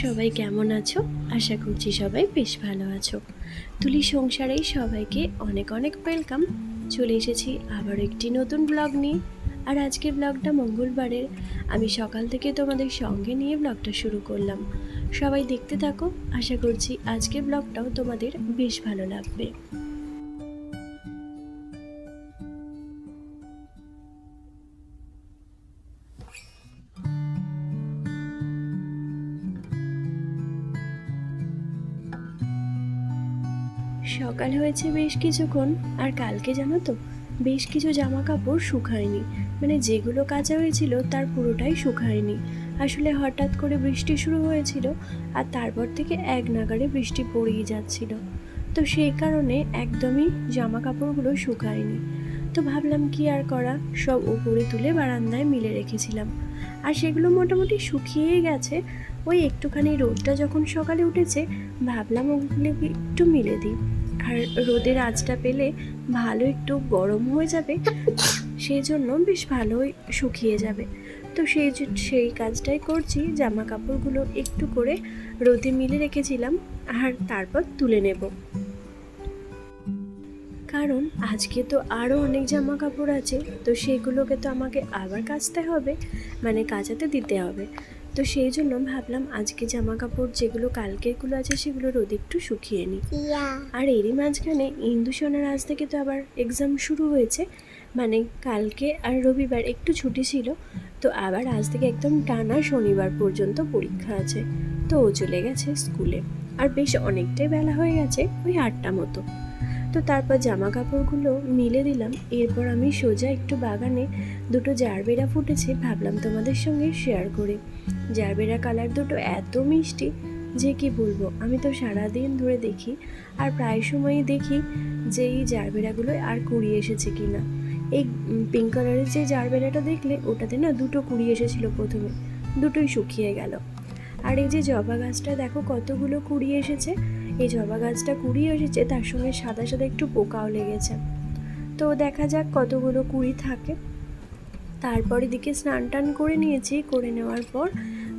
সবাই কেমন আছো? আশা করছি সবাই বেশ ভালো আছো। তুলি সংসারেই সবাইকে অনেক অনেক ওয়েলকাম। চলে এসেছি আবার একটি নতুন ব্লগ নিয়ে। আর আজকের ব্লগটা মঙ্গলবারের আমি সকাল থেকে তোমাদের সঙ্গে নিয়ে ব্লগটা শুরু করলাম। সবাই দেখতে থাকো, আশা করছি আজকের ব্লগটাও তোমাদের বেশ ভালো লাগবে। সকাল হয়েছে বেশ কিছুক্ষণ, আর কালকে জানো তো বেশ কিছু জামা কাপড় শুকায়নি। মানে যেগুলো কাচা হয়েছিল তার পুরোটাই শুকায়নি। আসলে হঠাৎ করে বৃষ্টি শুরু হয়েছিল, আর তারপর থেকে এক নাগাড়ে বৃষ্টি পড়েই যাচ্ছিল। তো সেই কারণে একদমই জামা কাপড়গুলো শুকায়নি। তো ভাবলাম কি আর করা, সব উপরে তুলে বারান্দায় মিলে রেখেছিলাম। আর সেগুলো মোটামুটি শুকিয়েই গেছে। ওই একটুখানি রোদটা যখন সকালে উঠেছে, ভাবলাম ওগুলো একটু মিলে দিই। আর রোদের আঁচটা পেলে ভালো একটু গরম হয়ে যাবে, সেই জন্য বেশ ভালোই শুকিয়ে যাবে। তো সেই কাজটাই করছি, জামা কাপড়গুলো একটু করে রোদে মিলে রেখেছিলাম আর তারপর তুলে নেব। কারণ আজকে তো আরও অনেক জামা কাপড় আছে, তো সেগুলোকে তো আমাকে আবার কাচতে হবে, মানে কাচাতে দিতে হবে। তো সেই জন্য ভাবলাম আজকে জামা কাপড় যেগুলো কালকেরগুলো আছে সেগুলো রোদে একটু শুকিয়ে নিই। আর এরই মাঝখানে ইন্দু সোনার আজ থেকে তো আবার এক্সাম শুরু হয়েছে। মানে কালকে আর রবিবার একটু ছুটি ছিল, তো আবার আজ থেকে একদম টানা শনিবার পর্যন্ত পরীক্ষা আছে। তো ও চলে গেছে স্কুলে, আর বেশ অনেকটাই বেলা হয়ে গেছে, ওই 8টা মতো। তো তারপর জামা কাপড়গুলো মিলে দিলাম। এরপর আমি সোজা একটু বাগানে দুটো জারবেরা ফুটেছে, ভাবলাম তোমাদের সঙ্গে শেয়ার করি। জারবেরা কালার দুটো এত মিষ্টি যে কি বলবো। আমি তো সারাদিন ধরে দেখি, আর প্রায় সময়ই দেখি যে এই জারবেরাগুলো আর কুড়ি এসেছে কিনা। এই পিঙ্ক কালারের যে জারবেরাটা দেখলে, ওটাতে না দুটো কুড়ি এসেছিল প্রথমে, দুটোই শুকিয়ে গেল। আর এই যে জবা গাছটা দেখো কতগুলো কুড়ি এসেছে। এই জবা গাছটা কুড়ি এসেছে, তার সঙ্গে সাদা সাদা একটু পোকাও লেগেছে। তো দেখা যাক কতগুলো কুড়ি থাকে। তারপর এদিকে স্নান টান করে নিয়েছি, করে নেওয়ার পর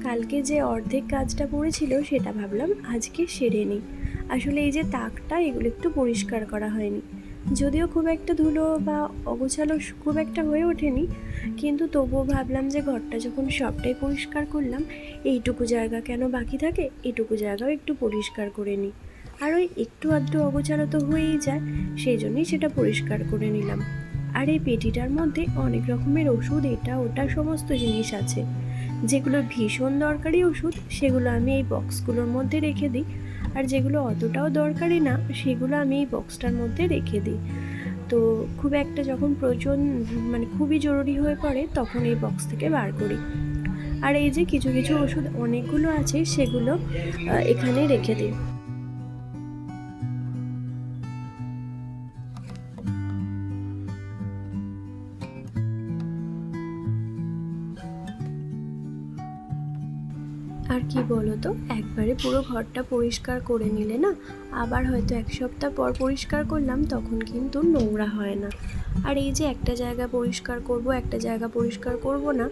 কালকে যে অর্ধেক কাজটা পড়েছিল সেটা ভাবলাম আজকে সেরে নিই। আসলে এই যে তাকটা, এগুলো একটু পরিষ্কার করা হয়নি, যদিও খুব একটা ধুলো বা অগোছালো খুব একটা হয়ে ওঠেনি, কিন্তু তবুও ভাবলাম যে ঘরটা যখন সবটাই পরিষ্কার করলাম, এইটুকু জায়গা কেন বাকি থাকে, এইটুকু জায়গাও একটু পরিষ্কার করে নিই। আর ওই একটু আধটু অগোছালো তো হয়েই যায়, সেই জন্যই সেটা পরিষ্কার করে নিলাম। আর এই পেটিটার মধ্যে অনেক রকমের ওষুধ, এটা ওটা সমস্ত জিনিস আছে। যেগুলো ভীষণ দরকারি ওষুধ সেগুলো আমি এই বক্সগুলোর মধ্যে রেখে দিই, আর যেগুলো অতটাও দরকারি না সেগুলো আমি এই বক্সটার মধ্যে রেখে দিই। তো খুব একটা যখন প্রয়োজন, মানে খুবই জরুরি হয়ে পড়ে, তখন এই বক্স থেকে বার করি। আর এই যে কিছু কিছু ওষুধ অনেকগুলো আছে, সেগুলো এখানে রেখে দিই। আর কি বলো তো, একবারে পুরো ঘরটা পরিষ্কার করে নিলে না, আবার হয়তো এক সপ্তাহ পর পরিষ্কার করলাম তখন কিন্তু নোংরা হয় না। আর এই যে একটা জায়গা পরিষ্কার করব, একটা জায়গা পরিষ্কার করব না,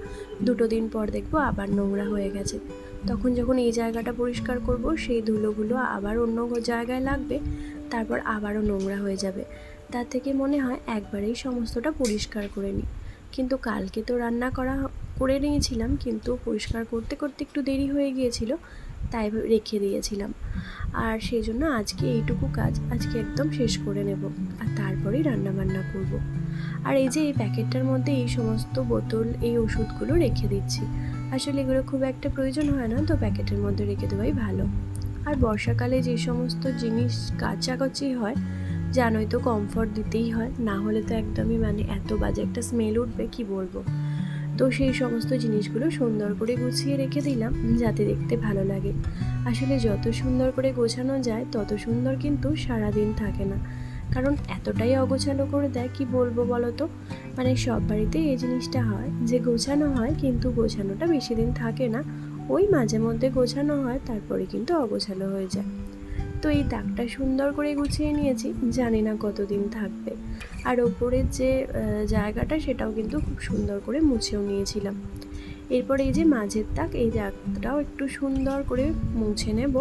2 দিন পর দেখবো আবার নোংরা হয়ে গেছে। তখন যখন এই জায়গাটা পরিষ্কার করব, সেই ধুলোগুলো আবার অন্য জায়গায় লাগবে, তারপর আবারও নোংরা হয়ে যাবে। তার থেকে মনে হয় একবারেই সমস্তটা পরিষ্কার করে নিই। কিন্তু কালকে তো রান্না করে নিয়েছিলাম, কিন্তু পরিষ্কার করতে করতে একটু দেরি হয়ে গিয়েছিল, তাই রেখে দিয়েছিলাম। আর সেই জন্য আজকে এইটুকু কাজ আজকে একদম শেষ করে নেব, আর তারপরেই রান্না বান্না করব। আর এই যে এই প্যাকেটটার মধ্যে এই সমস্ত বোতল, এই ওষুধগুলো রেখে দিচ্ছি। আসলে এগুলো খুব একটা প্রয়োজন হয় না, তো প্যাকেটের মধ্যে রেখে দেওয়াই ভালো। আর বর্ষাকালে যে সমস্ত জিনিস কাচাকাচি হয়, জানোই তো, কমফর্ট দিতেই হয়, না হলে তো একদমই মানে এত বাজে একটা স্মেল উঠবে কি বলবো। তো সেই সমস্ত জিনিসগুলো সুন্দর করে গুছিয়ে রেখে দিলাম, যাতে দেখতে ভালো লাগে। আসলে যত সুন্দর করে গোছানো যায় তত সুন্দর কিন্তু সারাদিন থাকে না, কারণ এতটাই অগোছালো করে দেয়, কি বলবো বলো তো। মানে সব বাড়িতেই এই জিনিসটা হয় যে গোছানো হয়, কিন্তু গোছানোটা বেশি দিন থাকে না, ওই মাঝে মধ্যে গোছানো হয়, তারপরে কিন্তু অগোছালো হয়ে যায়। তো এই দাগটা সুন্দর করে গুছিয়ে নিয়েছি, জানি না কতদিন থাকবে। আর ওপরের যে জায়গাটা, সেটাও কিন্তু খুব সুন্দর করে মুছেও নিয়েছিলাম। এরপর এই যে মাঝের তাক, এই দাগটাও একটু সুন্দর করে মুছে নেব,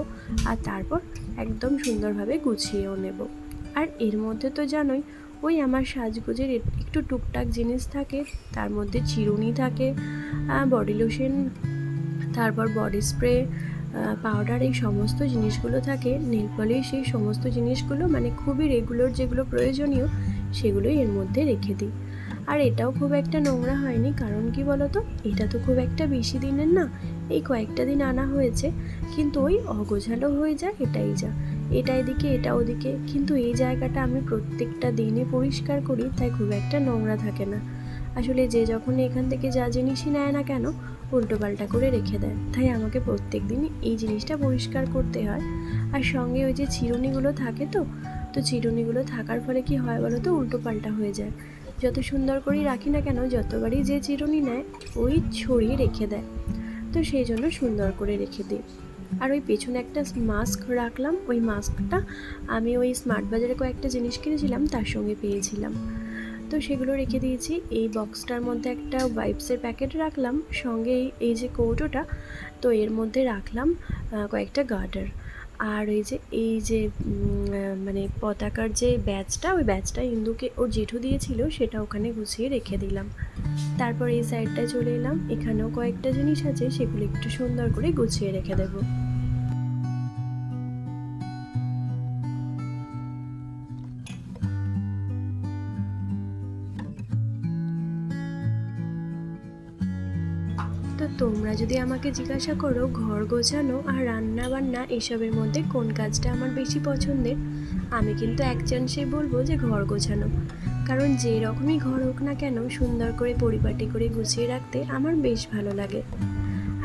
আর তারপর একদম সুন্দরভাবে গুছিয়েও নেব। আর এর মধ্যে তো জানোই ওই আমার সাজগোজের একটু টুকটাক জিনিস থাকে, তার মধ্যে চিরুনি থাকে, বডি লোশন, তারপর বডি স্প্রে, পাউডার, এই সমস্ত জিনিসগুলো থাকে, নেল পলিশ, এই সমস্ত জিনিসগুলো মানে খুবই রেগুলার যেগুলো প্রয়োজনীয় সেগুলোই এর মধ্যে রেখে দিই। আর এটাও খুব একটা নোংরা হয়নি, কারণ কি বলতো, এটা তো খুব একটা বেশি দিনের না, এই কয়েকটা দিন আনা হয়েছে, কিন্তু ওই অগোছালো হয়ে যায়, এটাই যা, এটা এদিকে এটা ওদিকে, কিন্তু এই জায়গাটা আমি প্রত্যেকটা দিনে পরিষ্কার করি, তাই খুব একটা নোংরা থাকে না। আসলে যে যখন এখান থেকে যা জিনিসই নেয় না কেন উল্টোপাল্টা করে রেখে দেয়, তাই আমাকে প্রত্যেক দিনই এই জিনিসটা পরিষ্কার করতে হয়। আর সঙ্গে ওই যে চিরুনিগুলো থাকে, তো চিরুনিগুলো থাকার ফলে কি হয় বলো তো, উল্টোপাল্টা হয়ে যায়। যত সুন্দর করেই রাখি না কেন, যতবারই যে চিরুনি নেয় ওই ছড়িয়ে রেখে দেয়, তো সেই জন্য সুন্দর করে রেখে দিই। আর ওই পেছনে একটা মাস্ক রাখলাম, ওই মাস্কটা আমি ওই স্মার্ট বাজারে কয়েকটা জিনিস কিনেছিলাম তার সঙ্গে পেয়েছিলাম, তো সেগুলো রেখে দিয়েছি। এই বক্সটার মধ্যে একটা ওয়াইপসের প্যাকেট রাখলাম, সঙ্গে এই যে কৌটোটা, তো এর মধ্যে রাখলাম কয়েকটা গার্ডার। আর এই যে মানে পতাকার যে ব্যাচটা, ওই ব্যাচটা ইন্দুকে ওর জেঠু দিয়েছিল, সেটা ওখানে গুছিয়ে রেখে দিলাম। তারপর এই সাইডটায় চলে এলাম, এখানেও কয়েকটা জিনিস আছে, সেগুলো একটু সুন্দর করে গুছিয়ে রেখে দেবো। তো তোমরা যদি আমাকে জিজ্ঞাসা করো ঘর গোছানো আর রান্না বান্না এসবের মধ্যে কোন কাজটা আমার বেশি পছন্দের, আমি কিন্তু এক চান্সেই বলবো যে ঘর গোছানো। কারণ যে রকমই ঘর হোক না কেন, সুন্দর করে পরিপাটি করে গুছিয়ে রাখতে আমার বেশ ভালো লাগে।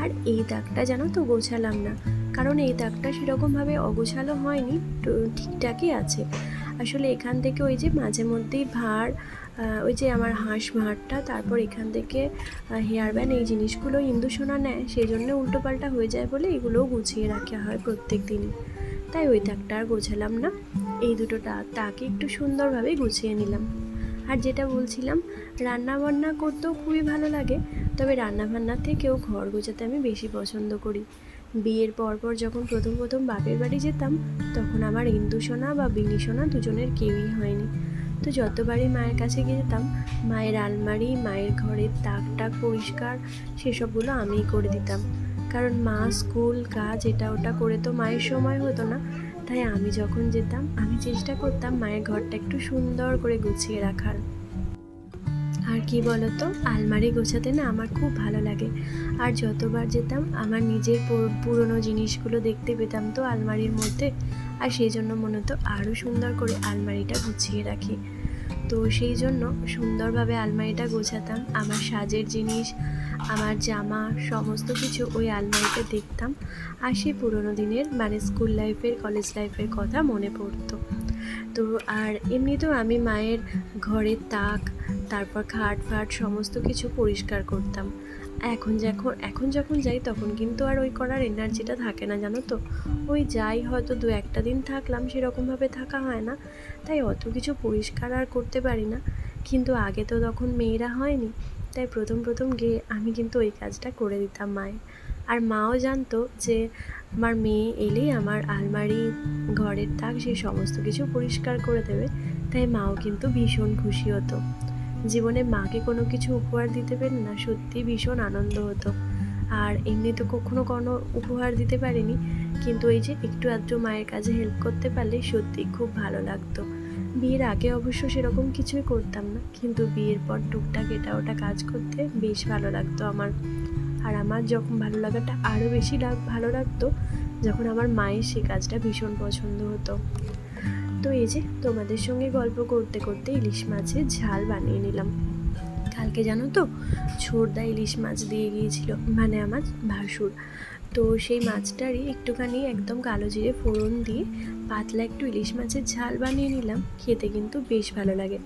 আর এই দাগটা জানো তো গোছালাম না, কারণ এই দাগটা সেরকমভাবে অগোছালো হয়নি, তো ঠিকঠাকই আছে। আসলে এখান থেকে ওই যে মাঝে মধ্যেই ভাঁড়, ওই যে আমার হাঁস ভাঁড়টা, তারপর এখান থেকে হেয়ার ব্যান্ড, এই জিনিসগুলো ইন্দু সোনা নেয়, সেই জন্য উল্টোপাল্টা হয়ে যায় বলে এগুলোও গুছিয়ে রাখা হয় প্রত্যেক দিনই, তাই ওই দাগটা আর গোছালাম না। এই দুটো তাকে একটু সুন্দরভাবে গুছিয়ে নিলাম। আর যেটা বলছিলাম, রান্না বান্না করতেও খুবই ভালো লাগে, তবে রান্না বান্নার থেকেও ঘর গোছাতে আমি বেশি পছন্দ করি। বিয়ের পরপর যখন প্রথম প্রথম বাপের বাড়ি যেতাম, তখন আমার ইন্দু সোনা বা বিনি সোনা দুজনের কেউই হয়নি, তো যতবারই মায়ের কাছে যেতাম, মায়ের আলমারি, মায়ের ঘরের তাক টাক পরিষ্কার সেসবগুলো আমিই করে দিতাম, কারণ মা স্কুল কাজ এটা ওটা করে তো মায়ের সময় হতো না, তাই আমি যখন যেতাম আমি চেষ্টা করতাম মায়ের ঘরটা একটু সুন্দর করে গুছিয়ে রাখার। আর কি বলতো, আলমারি গোছাতে না আমার খুব ভালো লাগে, আর যতবার যেতাম আমার নিজের পুরনো জিনিসগুলো দেখতে পেতাম তো আলমারির মধ্যে, আর সেই জন্য মনে হতো আরও সুন্দর করে আলমারিটা গুছিয়ে রাখি। তো সেই জন্য সুন্দরভাবে আলমারিটা গোছাতাম, আমার সাজের জিনিস, আমার জামা, সমস্ত কিছু ওই আলমারিতে দেখতাম, আর সেই পুরোনো দিনের মানে স্কুল লাইফের, কলেজ লাইফের কথা মনে পড়তো। তো আর এমনিতেও আমি মায়ের ঘরের তাক, তারপর খাট ফাট সমস্ত কিছু পরিষ্কার করতাম। এখন যখন যাই তখন কিন্তু আর ওই করার এনার্জিটা থাকে না, জানো তো। ওই যাই হয়তো দু একটা দিন থাকলাম, সেরকমভাবে থাকা হয় না, তাই অত কিছু পরিষ্কার আর করতে পারি না। কিন্তু আগে তো তখন মেয়েরা হয়নি, তাই প্রথম প্রথম গিয়ে আমি কিন্তু ওই কাজটা করে দিতাম মায়ের। আর মাও জানতো যে আমার মেয়ে এলেই আমার আলমারি, ঘরের তাক, সেই সমস্ত কিছু পরিষ্কার করে দেবে, তাই মাও কিন্তু ভীষণ খুশি হতো। জীবনে মাকে কোনো কিছু উপহার দিতে পেরে না সত্যি ভীষণ আনন্দ হতো। আর এমনি তো কখনো কোনো উপহার দিতে পারিনি, কিন্তু এই যে একটু আধটু মায়ের কাজে হেল্প করতে পারলে সত্যিই খুব ভালো লাগতো। বিয়ের আগে অবশ্য সেরকম কিছুই করতাম না, কিন্তু বিয়ের পর টুকটাক এটা ওটা কাজ করতে বেশ ভালো লাগতো আমার। আর আমার যখন ভালো লাগাটা আরও বেশি ভালো লাগতো যখন আমার মায়ের সেই কাজটা ভীষণ পছন্দ হতো। তো এই যে তোমাদের সঙ্গে গল্প করতে করতে ইলিশ মাছের ঝাল বানিয়ে নিলাম। কালকে জানো তো ছোড়দা ইলিশ মাছ দিয়ে গিয়েছিল, মানে আমার ভাসুর। তো সেই মাছটারই একটুখানি একদম কালো জিরে ফোড়ন দিয়ে পাতলা একটু ইলিশ মাছের ঝাল বানিয়ে নিলাম, খেতে কিন্তু বেশ ভালো লাগে।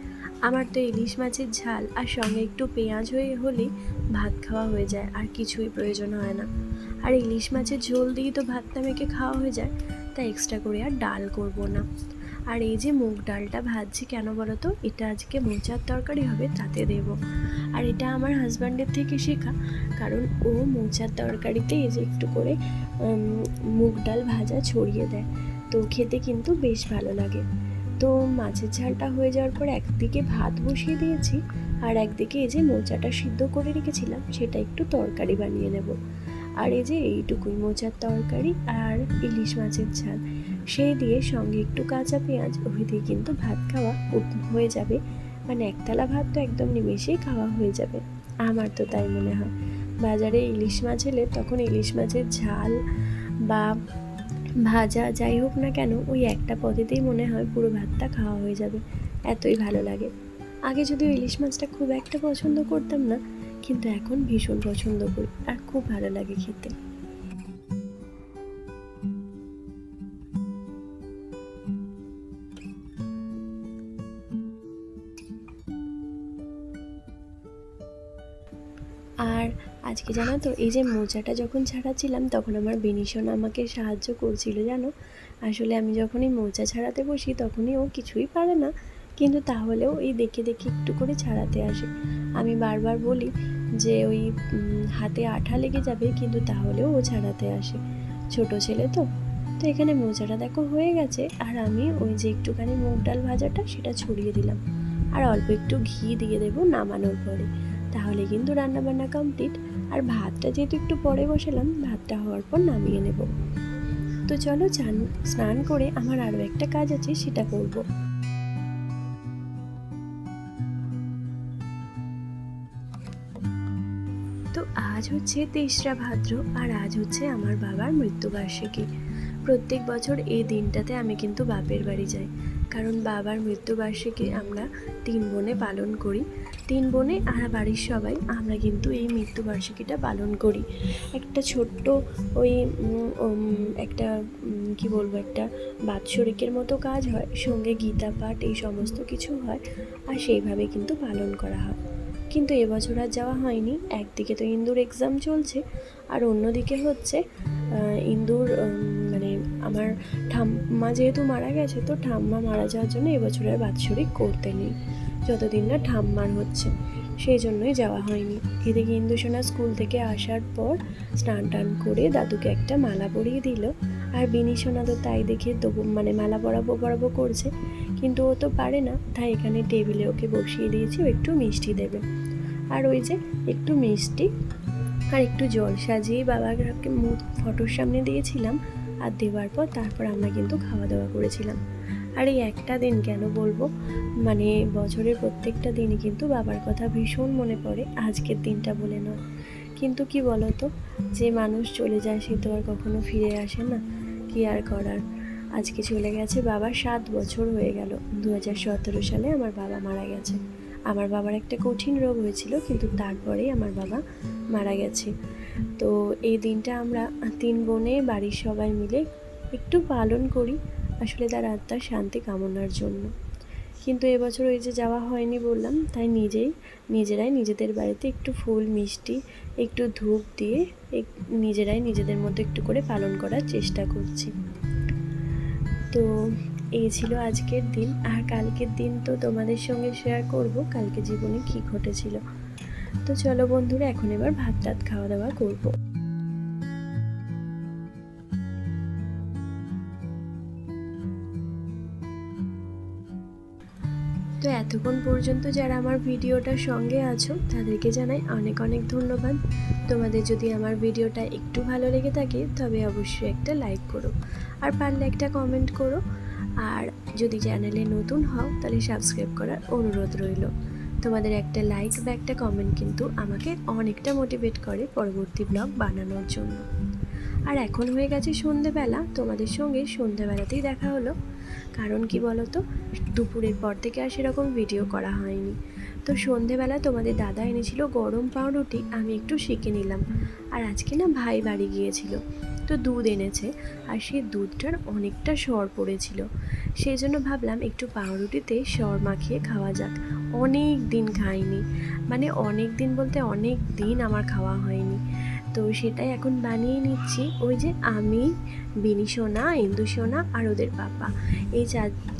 আমার তো ইলিশ মাছের ঝাল আর সঙ্গে একটু পেঁয়াজ হলেই ভাত খাওয়া হয়ে যায়, আর কিছুই প্রয়োজন হয় না। আর ইলিশ মাছের ঝোল দিয়ে তো ভাতটা মেখে খাওয়া হয়ে যায়, তাই এক্সট্রা করে আর ডাল করব না। আর এই যে মুগ ডালটা ভাজছি কেন বলো তো, এটা আজকে মোচার তরকারি হবে তাতে দেব। আর এটা আমার হাজব্যান্ডের থেকে শেখা, কারণ ও মোচার তরকারিতে এই যে একটু করে মুগ ডাল ভাজা ছড়িয়ে দেয়, তো খেতে কিন্তু বেশ ভালো লাগে। তো মাছের ঝালটা হয়ে যাওয়ার পর একদিকে ভাত বসিয়ে দিয়েছি, আর একদিকে এই যে মোচাটা সিদ্ধ করে রেখেছিলাম সেটা একটু তরকারি বানিয়ে নেব। আর এই যে এইটুকুই মোচার তরকারি আর ইলিশ মাছের ঝাল, সেই দিয়ে সঙ্গে একটু কাঁচা পেঁয়াজ, ওই দিয়ে কিন্তু ভাত খাওয়া হয়ে যাবে। মানে একতলা ভাত তো একদম নিমেষেই খাওয়া হয়ে যাবে, আমার তো তাই মনে হয়। বাজারে ইলিশ মাছ এলে তখন ইলিশ মাছের ঝাল বা ভাজা যাই হোক না কেন, ওই একটা পদেতেই মনে হয় পুরো ভাতটা খাওয়া হয়ে যাবে, এতই ভালো লাগে। আগে যদিও ইলিশ মাছটা খুব একটা পছন্দ করতাম না, কিন্তু এখন ভীষণ পছন্দ করি আর খুব ভালো লাগে খেতে। আর আজকে জানো তো, এই যে মোচাটা যখন ছাড়াচ্ছিলাম তখন আমার বেনিশোনা আমাকে সাহায্য করছিল জানো। আসলে আমি যখনই মোচা ছাড়াতে বসি তখনই ও কিছুই পারে না, কিন্তু তাহলেও এই দেখে দেখে একটু করে ছাড়াতে আসে। আমি বারবার বলি যে ওই হাতে আঠা লেগে যাবে, কিন্তু তাহলেও ও ছাড়াতে আসে, ছোট ছেলে তো। তো এখানে মোচাটা দেখো হয়ে গেছে, আর আমি ওই যে একটুখানি মুগ ডাল ভাজাটা সেটা ছড়িয়ে দিলাম, আর অল্প একটু ঘি দিয়ে দেবো নামানোর পরে, তাহলে কিন্তু রান্নাবান্না কমপ্লিট। আর ভাতটা যেহেতু একটু পরে বসালাম, ভাতটা হওয়ার পর নামিয়ে নেব। তো চলো স্নান করে আমার আরও একটা কাজ আছে সেটা করব। তো আজ হচ্ছে 23রা ভাদ্র, আর আজ হচ্ছে আমার বাবার মৃত্যুবার্ষিকী। প্রত্যেক বছর এই দিনটাতে আমি কিন্তু বাপের বাড়ি যাই, কারণ বাবার মৃত্যুবার্ষিকী আমরা 3 বোনে পালন করি। 3 বোনে আর বাড়ির সবাই আমরা কিন্তু এই মৃত্যুবার্ষিকীটা পালন করি। একটা ছোট্ট ওই একটা কি বলবো, একটা বাৎসরিকের মতো কাজ হয়, সঙ্গে গীতা পাঠ এই সমস্ত কিছু হয়, আর সেইভাবে কিন্তু পালন করা হয়। কিন্তু এবছর আর যাওয়া হয়নি। একদিকে তো ইন্দুর এক্সাম চলছে, আর অন্যদিকে হচ্ছে ইন্দুর মানে আমার ঠাম্মা যেহেতু মারা গেছে, তো ঠাম্মা মারা যাওয়ার জন্য এবছরের বাৎসরিক করতে নেই, যতদিন না ঠাম্মার হচ্ছে, সেই জন্যই যাওয়া হয়নি। এদিকে ইন্দুসোনা স্কুল থেকে আসার পর স্নান টান করে দাদুকে একটা মালা পরিয়ে দিল, আর বিনিসোনা তো তাই দেখে তবু মানে মালা পরাবো করছে, কিন্তু ও তো পারে না, তাই এখানে টেবিলে ওকে বসিয়ে দিয়েছি, ও একটু মিষ্টি দেবে। আর ওই যে একটু মিষ্টি আর একটু জল সাজিয়ে বাবাকে ফটোর সামনে দিয়েছিলাম, আর দেওয়ার পর তারপর আমরা কিন্তু খাওয়া দাওয়া করেছিলাম। আর এই একটা দিন কেন বলবো, মানে বছরের প্রত্যেকটা দিনই কিন্তু বাবার কথা ভীষণ মনে পড়ে, আজকের দিনটা বলে নয়। কিন্তু কি বলতো, যে মানুষ চলে যায় সে তো আর কখনো ফিরে আসে না, কি আর করার। আজকে চলে গেছে বাবা, 7 বছর হয়ে গেল। 2017 সালে আমার বাবা মারা গেছে। আমার বাবার একটা কঠিন রোগ হয়েছিল, কিন্তু তারপরেই আমার বাবা মারা গেছে। তো এই দিনটা আমরা 3 বোনে বাড়ির সবাই মিলে একটু পালন করি, আসলে তার আত্মার শান্তি কামনার জন্য। কিন্তু এবছর ওই যে যাওয়া হয়নি বললাম, তাই নিজেরাই নিজেদের বাড়িতে একটু ফুল মিষ্টি একটু ধূপ দিয়ে নিজেরাই নিজেদের মতো একটু করে পালন করার চেষ্টা করছি। তো এই ছিল আজকের দিন, আর কালকের দিন তো তোমাদের সঙ্গে শেয়ার করব কালকে জীবনে কি ঘটেছিল। তো চলো বন্ধুরা, এখন এবার ভাত টাত খাওয়া দাওয়া করব। তো এতক্ষণ পর্যন্ত যারা আমার ভিডিওটার সঙ্গে আছো তাদেরকে জানাই অনেক অনেক ধন্যবাদ। তোমাদের যদি আমার ভিডিওটা একটু ভালো লেগে থাকে তবে অবশ্যই একটা লাইক করো, আর পারলে একটা কমেন্ট করো, আর যদি চ্যানেলে নতুন হও তাহলে সাবস্ক্রাইব করার অনুরোধ রইল। তোমাদের একটা লাইক বা একটা কমেন্ট কিন্তু আমাকে অনেকটা মোটিভেট করে পরবর্তী ব্লগ বানানোর জন্য। আর এখন হয়ে গেছে সন্ধেবেলা, তোমাদের সঙ্গে সন্ধেবেলাতেই দেখা হলো, কারণ কি বলো তো, দুপুরের পর থেকে আর সেরকম ভিডিও করা হয়নি। তো সন্ধেবেলা তোমাদের দাদা এনেছিল গরম পাউরুটি, আমি একটু শিখে নিলাম। আর আজকে না ভাই বাড়ি গিয়েছিল, তো দুধ এনেছে, আর সেই দুধটার অনেকটা সর পড়েছিল, সেই জন্য ভাবলাম একটু পাউরুটিতে সর মাখিয়ে খাওয়া যাক। অনেক দিন খাইনি, মানে অনেক দিন বলতে অনেক দিন আমার খাওয়া হয়নি। তো সেটাই এখন বানিয়ে নিচ্ছি। ওই যে আমি, বিনি সোনা, ইন্দু সোনা আর ওদের পাপা, এই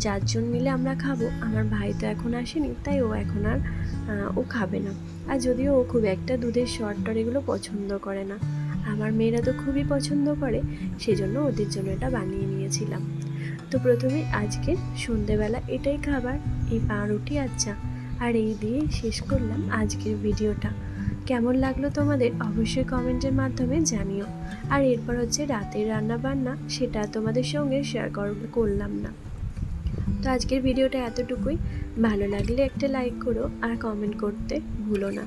চারজন মিলে আমরা খাবো। আমার ভাই তো এখন আসেনি, তাই ও এখন আর ও খাবে না। আর যদিও ও খুব একটা দুধের শর্টর এগুলো পছন্দ করে না, আমার মেয়েরা তো খুবই পছন্দ করে, সেজন্য ওদের জন্য এটা বানিয়ে নিয়েছিলাম। তো প্রথমে আজকে সন্ধেবেলা এটাই খাবার, এই পাউরুটি আর চা, আর এই দিয়ে শেষ করলাম আজকের ভিডিওটা। কেমন লাগলো তোমাদের অবশ্যই কমেন্টের মাধ্যমে জানিও। আর এরপর হচ্ছে রাতের রান্না বান্না, সেটা তোমাদের সঙ্গে শেয়ার করলাম না। তো আজকের ভিডিওটা এতটুকুই। ভালো লাগলে একটা লাইক করো আর কমেন্ট করতে ভুলো না।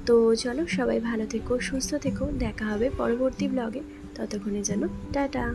তো চলো, সবাই ভালো থেকো, সুস্থ থেকো, দেখা হবে পরবর্তী ব্লগে। ততক্ষণে যেন টাটা।